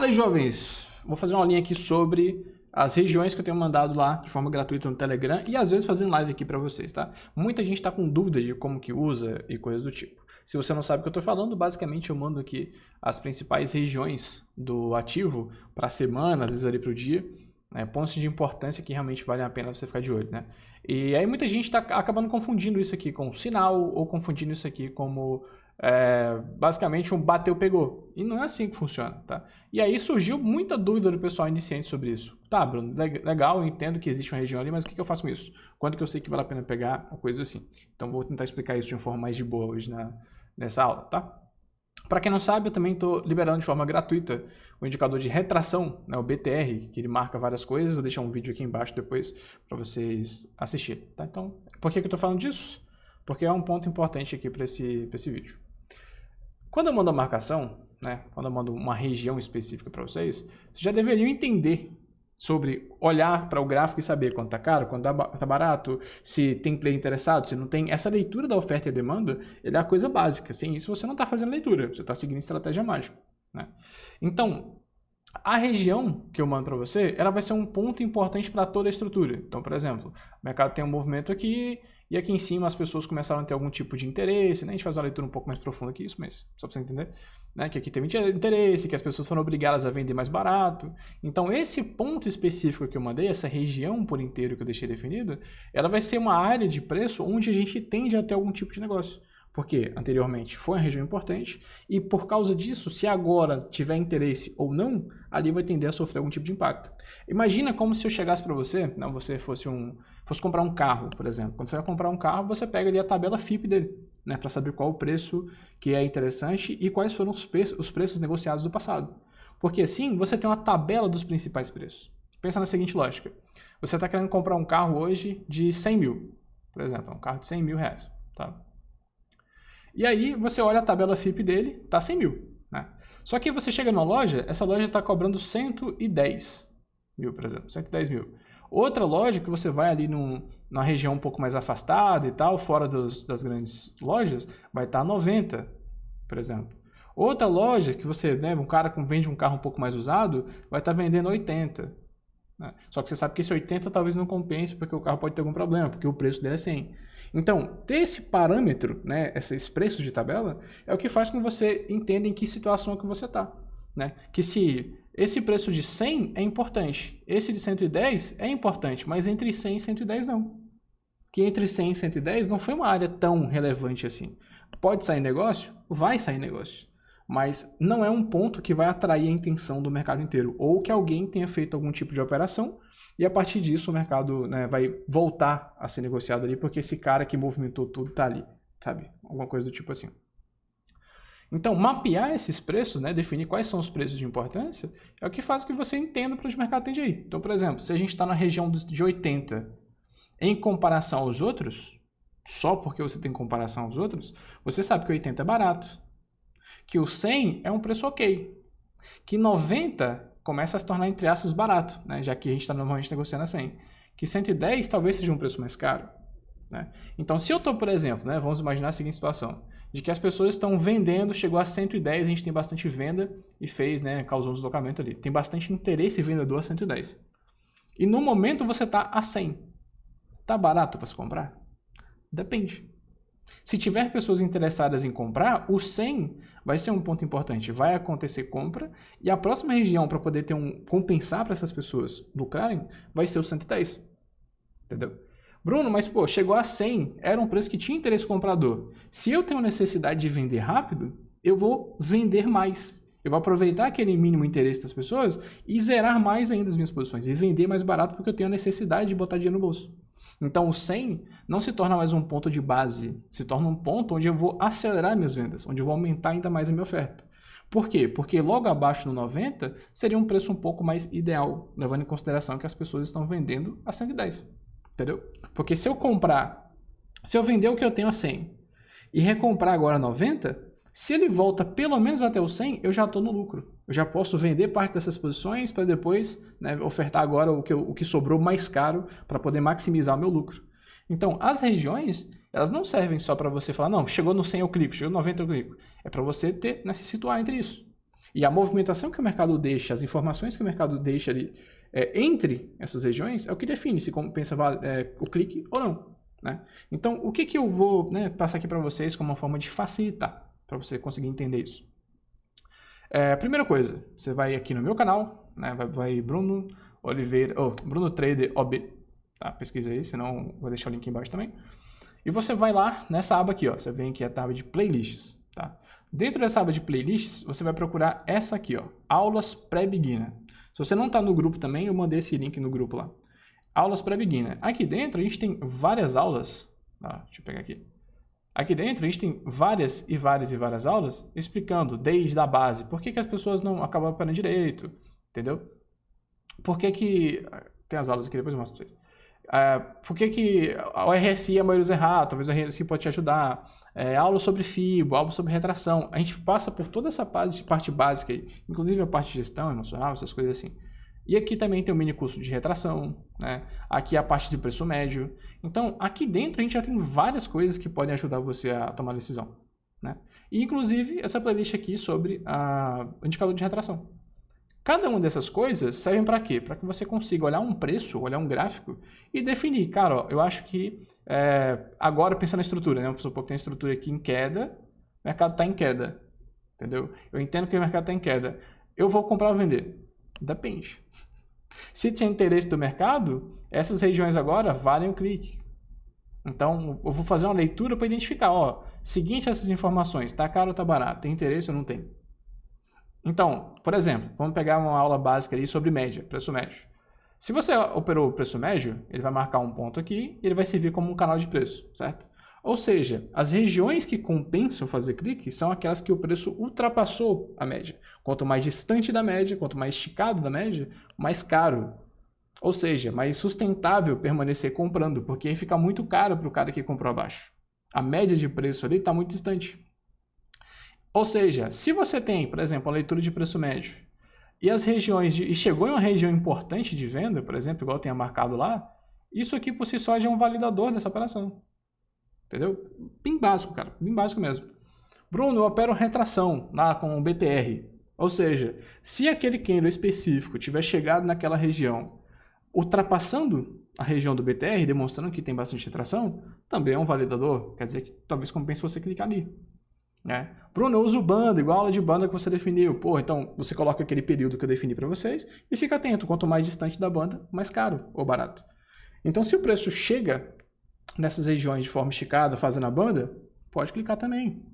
Fala, jovens! Vou fazer uma aulinha aqui sobre as regiões que eu tenho mandado lá de forma gratuita no Telegram e às vezes fazendo live aqui para vocês, tá? Muita gente está com dúvidas de como que usa e coisas do tipo. Se você não sabe o que eu estou falando, basicamente eu mando aqui as principais regiões do ativo para a semana, às vezes ali para o dia, né? Pontos de importância que realmente valem a pena você ficar de olho, né? E aí muita gente está acabando confundindo isso aqui com sinal ou confundindo isso aqui como basicamente um bateu-pegou. E não é assim que funciona, tá? E aí surgiu muita dúvida do pessoal iniciante sobre isso. Tá, Bruno, legal, eu entendo que existe uma região ali, mas o que eu faço com isso? Quando que eu sei que vale a pena pegar? Uma coisa assim. Então vou tentar explicar isso de uma forma mais de boa hoje nessa aula, tá? Para quem não sabe, eu também estou liberando de forma gratuita o indicador de retração, né, o BTR, que ele marca várias coisas. Vou deixar um vídeo aqui embaixo depois para vocês assistirem, tá? Então, por que eu estou falando disso? Porque é um ponto importante aqui para esse vídeo. Quando eu mando a marcação, né, quando eu mando uma região específica para vocês já deveriam entender sobre olhar para o gráfico e saber quando está caro, quando está barato, se tem player interessado, se não tem. Essa leitura da oferta e demanda, ele é a coisa básica. Sem isso você não está fazendo leitura, você está seguindo estratégia mágica, né? Então, a região que eu mando para você, ela vai ser um ponto importante para toda a estrutura. Então, por exemplo, o mercado tem um movimento aqui, e aqui em cima as pessoas começaram a ter algum tipo de interesse, né? A gente faz uma leitura um pouco mais profunda que isso, mas só para você entender, né? Que aqui teve interesse, que as pessoas foram obrigadas a vender mais barato. Então, esse ponto específico que eu mandei, essa região por inteiro que eu deixei definida, ela vai ser uma área de preço onde a gente tende a ter algum tipo de negócio. Porque anteriormente foi uma região importante e por causa disso, se agora tiver interesse ou não, ali vai tender a sofrer algum tipo de impacto. Imagina como se eu chegasse para você, não, você fosse comprar um carro, por exemplo. Quando você vai comprar um carro, você pega ali a tabela FIPE dele, né, para saber qual o preço que é interessante e quais foram os preços negociados do passado. Porque assim, você tem uma tabela dos principais preços. Pensa na seguinte lógica. Você está querendo comprar um carro hoje de 100 mil, por exemplo, um carro de 100 mil reais, tá? E aí você olha a tabela FIPE dele, tá 100 mil, né? Só que você chega numa loja, essa loja está cobrando 110 mil, por exemplo, 110 mil. Outra loja que você vai ali numa região um pouco mais afastada e tal, fora das grandes lojas, vai estar 90, por exemplo. Outra loja que você, né, um cara que vende um carro um pouco mais usado, vai estar vendendo 80. Né? Só que você sabe que esse 80 talvez não compense porque o carro pode ter algum problema, porque o preço dele é 100. Então, ter esse parâmetro, né, esses preços de tabela, é o que faz com que você entenda em que situação que você está. Né? Que se esse preço de 100 é importante, esse de 110 é importante, mas entre 100 e 110 não. Que entre 100 e 110 não foi uma área tão relevante assim. Pode sair negócio? Vai sair negócio. Mas não é um ponto que vai atrair a intenção do mercado inteiro, ou que alguém tenha feito algum tipo de operação e a partir disso o mercado, né, vai voltar a ser negociado ali, porque esse cara que movimentou tudo está ali, sabe? Alguma coisa do tipo assim. Então, mapear esses preços, né, definir quais são os preços de importância, é o que faz com que você entenda para onde o mercado tende a ir. Então, por exemplo, se a gente está na região de 80 em comparação aos outros, só porque você tem comparação aos outros, você sabe que 80 é barato, que o 100 é um preço ok, que 90 começa a se tornar, entre aspas, barato, né? Já que a gente está normalmente negociando a 100, que 110 talvez seja um preço mais caro. Né? Então, se eu estou, por exemplo, né, vamos imaginar a seguinte situação, de que as pessoas estão vendendo, chegou a 110, a gente tem bastante venda e fez, né, causou um deslocamento ali. Tem bastante interesse vendedor a 110. E no momento você está a 100. Tá barato para se comprar? Depende. Se tiver pessoas interessadas em comprar, o 100 vai ser um ponto importante. Vai acontecer compra e a próxima região para poder ter compensar para essas pessoas lucrarem vai ser o 110. Entendeu? Bruno, mas pô, chegou a 100, era um preço que tinha interesse comprador. Se eu tenho necessidade de vender rápido, eu vou vender mais. Eu vou aproveitar aquele mínimo interesse das pessoas e zerar mais ainda as minhas posições e vender mais barato porque eu tenho a necessidade de botar dinheiro no bolso. Então, o 100 não se torna mais um ponto de base, se torna um ponto onde eu vou acelerar minhas vendas, onde eu vou aumentar ainda mais a minha oferta. Por quê? Porque logo abaixo do 90 seria um preço um pouco mais ideal, levando em consideração que as pessoas estão vendendo a 110. Entendeu? Porque se eu vender o que eu tenho a 100 e recomprar agora a 90, se ele volta pelo menos até o 100, eu já estou no lucro. Eu já posso vender parte dessas posições para depois, né, ofertar agora o que sobrou mais caro para poder maximizar o meu lucro. Então, as regiões, elas não servem só para você falar, não, chegou no 100 eu clico, chegou no 90 eu clico. É para você ter, né, se situar entre isso. E a movimentação que o mercado deixa, as informações que o mercado deixa ali entre essas regiões é o que define se compensa o clique ou não. Né? Então, o que eu vou passar aqui para vocês como uma forma de facilitar, para você conseguir entender isso. Primeira coisa, você vai aqui no meu canal, né? vai Bruno Oliveira, Bruno Trader OB, tá? Pesquisa aí, senão vou deixar o link embaixo também. E você vai lá nessa aba aqui, ó, você vem aqui a aba de playlists, tá? Dentro dessa aba de playlists, você vai procurar essa aqui, ó, aulas pré-beginner. Se você não está no grupo também, eu mandei esse link no grupo lá. Aulas pré-beginner. Aqui dentro a gente tem várias aulas, tá? Deixa eu pegar aqui. Aqui dentro a gente tem várias e várias aulas explicando desde a base, por que as pessoas não acabam aprendendo direito, entendeu? Por que tem as aulas aqui, depois eu mostro pra vocês. Por que o RSI é a maioria dos errados, talvez o RSI pode te ajudar. Aula sobre FIBO, aula sobre retração. A gente passa por toda essa parte básica aí, inclusive a parte de gestão emocional, essas coisas assim. E aqui também tem o mini curso de retração, né? Aqui a parte de preço médio. Então, aqui dentro a gente já tem várias coisas que podem ajudar você a tomar decisão, né? E, inclusive, essa playlist aqui sobre o indicador de retração. Cada uma dessas coisas servem para quê? Para que você consiga olhar um preço, olhar um gráfico e definir, cara, ó, eu acho que agora pensando na estrutura, né? Vamos supor que tem a estrutura aqui em queda, o mercado está em queda, entendeu? Eu entendo que o mercado está em queda. Eu vou comprar ou vender? Depende. Se tem interesse do mercado, essas regiões agora valem o clique. Então, eu vou fazer uma leitura para identificar, ó, seguinte essas informações, tá caro ou tá barato? Tem interesse ou não tem? Então, por exemplo, vamos pegar uma aula básica ali sobre média, preço médio. Se você operou o preço médio, ele vai marcar um ponto aqui e ele vai servir como um canal de preço, certo? Ou seja, as regiões que compensam fazer clique são aquelas que o preço ultrapassou a média. Quanto mais distante da média, quanto mais esticado da média, mais caro. Ou seja, mais sustentável permanecer comprando, porque aí fica muito caro para o cara que comprou abaixo. A média de preço ali está muito distante. Ou seja, se você tem, por exemplo, a leitura de preço médio e as regiões e chegou em uma região importante de venda, por exemplo, igual eu tenha marcado lá, isso aqui por si só já é um validador dessa operação. Entendeu? Bem básico, cara. Bem básico mesmo. Bruno, eu opero retração lá com o BTR. Ou seja, se aquele candle específico tiver chegado naquela região ultrapassando a região do BTR, demonstrando que tem bastante retração, também é um validador. Quer dizer que talvez compense você clicar ali. Né? Bruno, eu uso banda, igual a aula de banda que você definiu. Pô, então você coloca aquele período que eu defini para vocês e fica atento. Quanto mais distante da banda, mais caro ou barato. Então, se o preço chega nessas regiões de forma esticada, fazendo a banda, pode clicar também.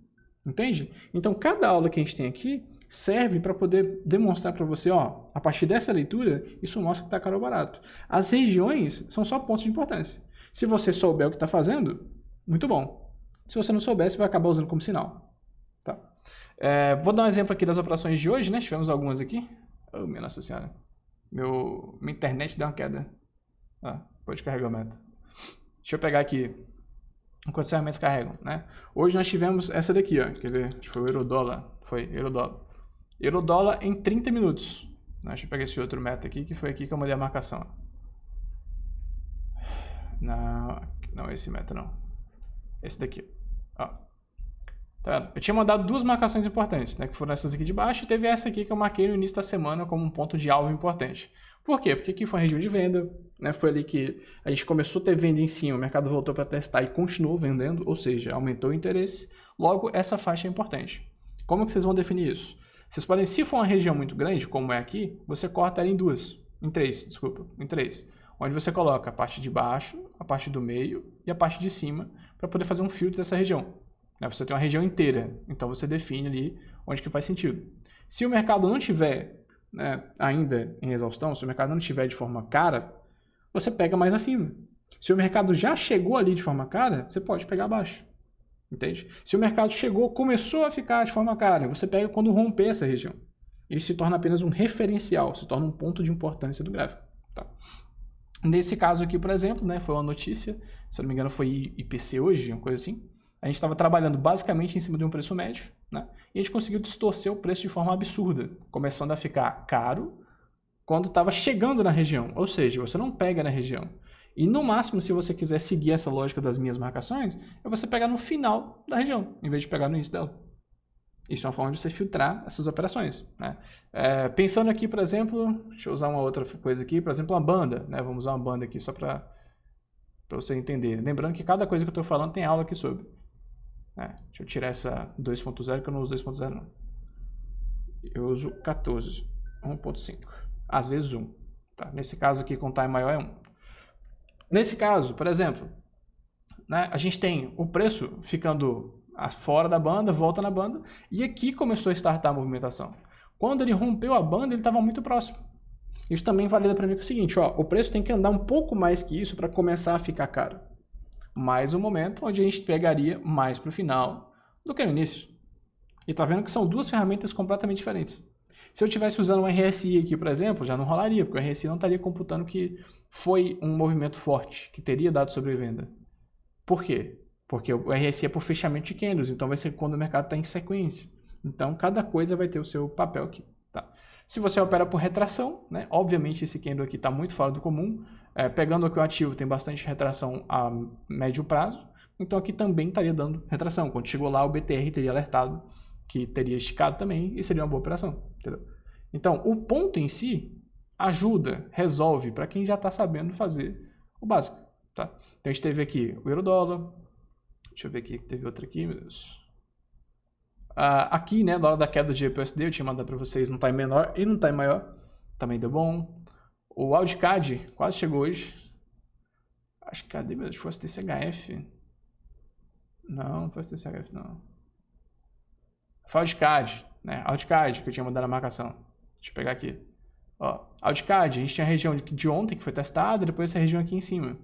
Entende? Então, cada aula que a gente tem aqui serve para poder demonstrar para você, ó, a partir dessa leitura, isso mostra que está caro ou barato. As regiões são só pontos de importância. Se você souber o que está fazendo, muito bom. Se você não souber, você vai acabar usando como sinal. Tá? Vou dar um exemplo aqui das operações de hoje, né? Tivemos algumas aqui. Oh, minha Nossa Senhora. Minha internet deu uma queda. Pode carregar o meta. Deixa eu pegar aqui enquanto os ferramentas carregam, né? Hoje nós tivemos essa daqui, ó. Quer ver? Acho que foi o Eurodólar. Foi, Eurodólar. Eurodólar em 30 minutos. Deixa eu pegar esse outro meta aqui, que foi aqui que eu mandei a marcação. Não, esse meta não. Esse daqui. Ó. Tá vendo? Eu tinha mandado duas marcações importantes, né? Que foram essas aqui de baixo, e teve essa aqui que eu marquei no início da semana como um ponto de alvo importante. Por quê? Porque aqui foi a região de venda, né? Foi ali que a gente começou a ter venda em cima, o mercado voltou para testar e continuou vendendo, ou seja, aumentou o interesse. Logo, essa faixa é importante. Como que vocês vão definir isso? Vocês podem, se for uma região muito grande, como é aqui, você corta ela em três. Onde você coloca a parte de baixo, a parte do meio e a parte de cima, para poder fazer um filtro dessa região. Você tem uma região inteira, então você define ali onde que faz sentido. Se o mercado não tiver, né, ainda em exaustão, se o mercado não estiver de forma cara, você pega mais acima. Se o mercado já chegou ali de forma cara, você pode pegar abaixo. Entende? Se o mercado começou a ficar de forma cara, você pega quando romper essa região. Ele se torna apenas um referencial, se torna um ponto de importância do gráfico. Tá? Nesse caso aqui, por exemplo, né, foi uma notícia, se eu não me engano foi IPC hoje, uma coisa assim. A gente estava trabalhando basicamente em cima de um preço médio, né? E a gente conseguiu distorcer o preço de forma absurda, começando a ficar caro quando estava chegando na região. Ou seja, você não pega na região. E no máximo, se você quiser seguir essa lógica das minhas marcações, é você pegar no final da região, em vez de pegar no início dela. Isso é uma forma de você filtrar essas operações, né? Pensando aqui, por exemplo, deixa eu usar uma outra coisa aqui, por exemplo, uma banda, né? Vamos usar uma banda aqui só para você entender. Lembrando que cada coisa que eu estou falando tem aula aqui sobre. Deixa eu tirar essa 2.0 que eu não uso 2.0 não. Eu uso 14, 1.5, às vezes 1. Tá? Nesse caso aqui com time maior é 1. Nesse caso, por exemplo, né, a gente tem o preço ficando fora da banda, volta na banda, e aqui começou a startar a movimentação. Quando ele rompeu a banda, ele estava muito próximo. Isso também valida para mim que é o seguinte, ó, o preço tem que andar um pouco mais que isso para começar a ficar caro. Mais um momento onde a gente pegaria mais para o final do que no início. E tá vendo que são duas ferramentas completamente diferentes. Se eu estivesse usando um RSI aqui, por exemplo, já não rolaria, porque o RSI não estaria computando que foi um movimento forte, que teria dado sobrevenda. Por quê? Porque o RSI é por fechamento de candles, então vai ser quando o mercado está em sequência. Então, cada coisa vai ter o seu papel aqui. Tá? Se você opera por retração, né, obviamente esse candle aqui está muito fora do comum. Pegando aqui o ativo, tem bastante retração a médio prazo. Então, aqui também estaria dando retração. Quando chegou lá, o BTR teria alertado que teria esticado também e seria uma boa operação. Entendeu? Então, o ponto em si ajuda, resolve para quem já está sabendo fazer o básico. Tá? Então, a gente teve aqui o euro-dólar. Deixa eu ver aqui, teve outra aqui, meu Deus. Aqui, né, na hora da queda de GBPUSD, eu tinha mandado para vocês no time menor e no time maior. Também deu bom. O Wildcard quase chegou hoje. Acho que cadê, meu Deus? Foi STCHF. Não, não foi STCHF, não. Foi Wildcard, né? Wildcard, que eu tinha mandado a marcação. Deixa eu pegar aqui. Ó, Wildcard, a gente tinha a região de ontem que foi testada, depois essa região aqui em cima.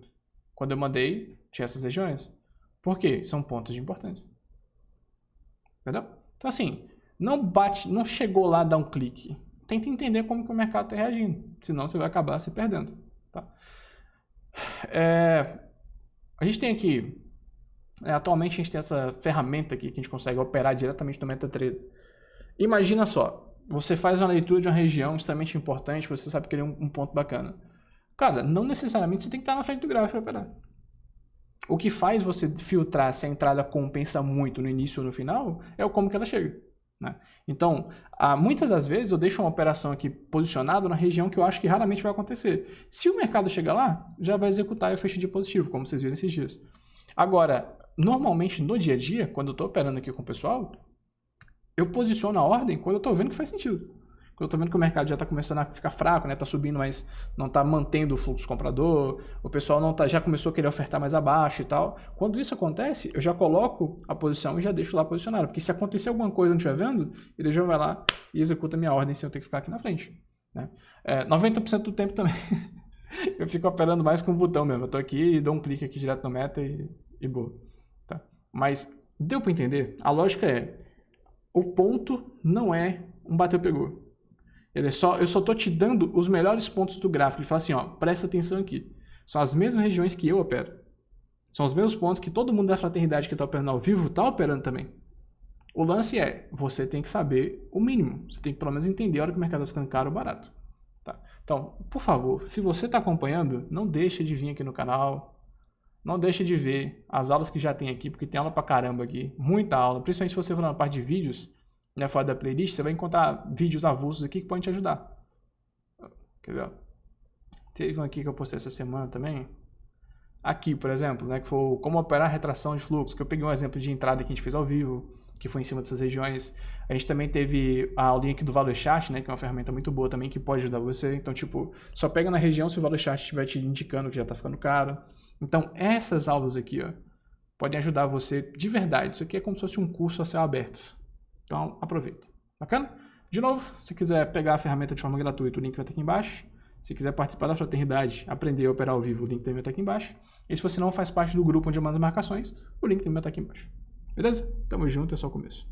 Quando eu mandei, tinha essas regiões. Por quê? São pontos de importância. Entendeu? Então, assim, não chegou lá a dar um clique. Tenta entender como que o mercado está reagindo. Senão você vai acabar se perdendo. Tá? A gente tem aqui... atualmente a gente tem essa ferramenta aqui que a gente consegue operar diretamente no MetaTrader. Imagina só, você faz uma leitura de uma região extremamente importante, você sabe que ele é um ponto bacana. Cara, não necessariamente você tem que estar na frente do gráfico para operar. O que faz você filtrar se a entrada compensa muito no início ou no final é o como que ela chega. Né? Então, muitas das vezes eu deixo uma operação aqui posicionada na região que eu acho que raramente vai acontecer. Se o mercado chegar lá, já vai executar o fecho de positivo, como vocês viram esses dias. Agora, normalmente no dia a dia, quando eu estou operando aqui com o pessoal, eu posiciono a ordem quando eu estou vendo que faz sentido. Quando eu estou vendo que o mercado já está começando a ficar fraco, está subindo, mas não está mantendo o fluxo comprador, o pessoal já começou a querer ofertar mais abaixo e tal. Quando isso acontece, eu já coloco a posição e já deixo lá posicionado. Porque se acontecer alguma coisa e não estiver vendo, ele já vai lá e executa a minha ordem sem eu ter que ficar aqui na frente. Né? 90% do tempo também eu fico operando mais com o botão mesmo. Eu estou aqui e dou um clique aqui direto no meta e boa. Tá? Mas deu para entender? A lógica é, o ponto não é um bateu-pegou. Eu só estou te dando os melhores pontos do gráfico. Ele fala assim, ó, presta atenção aqui. São as mesmas regiões que eu opero. São os mesmos pontos que todo mundo da fraternidade que está operando ao vivo está operando também. O lance é, você tem que saber o mínimo. Você tem que pelo menos entender a hora que o mercado está ficando caro ou barato. Tá? Então, por favor, se você está acompanhando, não deixe de vir aqui no canal. Não deixe de ver as aulas que já tem aqui, porque tem aula pra caramba aqui. Muita aula. Principalmente se você for na parte de vídeos, né, fora da playlist, você vai encontrar vídeos avulsos aqui que podem te ajudar. Quer ver? Teve um aqui que eu postei essa semana também. Aqui, por exemplo, né, que foi como operar retração de fluxo, que eu peguei um exemplo de entrada que a gente fez ao vivo, que foi em cima dessas regiões. A gente também teve a aulinha aqui do Value Chart, né, que é uma ferramenta muito boa também, que pode ajudar você. Então, tipo, só pega na região se o Value Chart estiver te indicando que já está ficando caro. Então, essas aulas aqui, ó, podem ajudar você de verdade. Isso aqui é como se fosse um curso a céu aberto. Então, aproveita. Bacana? De novo, se quiser pegar a ferramenta de forma gratuita, o link vai estar aqui embaixo. Se quiser participar da fraternidade, aprender a operar ao vivo, o link também vai estar aqui embaixo. E se você não faz parte do grupo onde eu mando as marcações, o link também vai estar aqui embaixo. Beleza? Tamo junto, é só o começo.